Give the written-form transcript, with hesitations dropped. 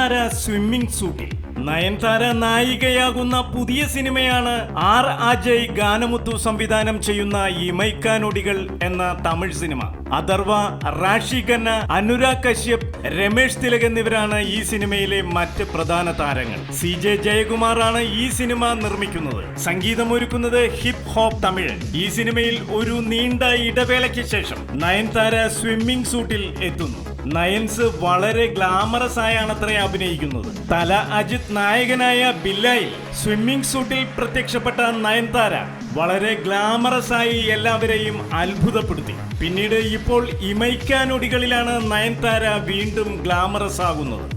Nayanthara swimming സൂട്ടിൽ. Nayanthara നായികയാകുന്ന പുതിയ സിനിമയാണ് R Ajay ഗാനമുത്തു സംവിധാനം ചെയ്യുന്ന ഇമൈക്കാനൊടികൾ എന്ന തമിഴ് സിനിമ. അഥർവ, റാഷി ഖന്ന, അനുരാഗ് കശ്യപ്, രമേഷ് തിലക് എന്നിവരാണ് ഈ സിനിമയിലെ മറ്റ് പ്രധാന താരങ്ങൾ. CJ ജയകുമാറാണ് ഈ സിനിമ നിർമ്മിക്കുന്നത്. സംഗീതമൊരുക്കുന്നത് ഹിപ് ഹോപ്പ് തമിഴ്. ഈ സിനിമയിൽ ഒരു നീണ്ട ഇടവേളയ്ക്ക് ശേഷം നയൻതാര സ്വിമ്മിംഗ് സൂട്ടിൽ എത്തുന്നു. നയൻസ് വളരെ ഗ്ലാമറസ് ആയാണത്രേ അഭിനയിക്കുന്നത്. തല അജിത് നായകനായ ബില്ലായിൽ സ്വിമ്മിംഗ് സൂട്ടിൽ പ്രത്യക്ഷപ്പെട്ട നയൻതാര വളരെ ഗ്ലാമറസ് ആയി എല്ലാവരെയും അത്ഭുതപ്പെടുത്തി. പിന്നീട് ഇപ്പോൾ ഇമൈക്കാനൊടികളിലാണ് നയൻതാര വീണ്ടും ഗ്ലാമറസ് ആകുന്നത്.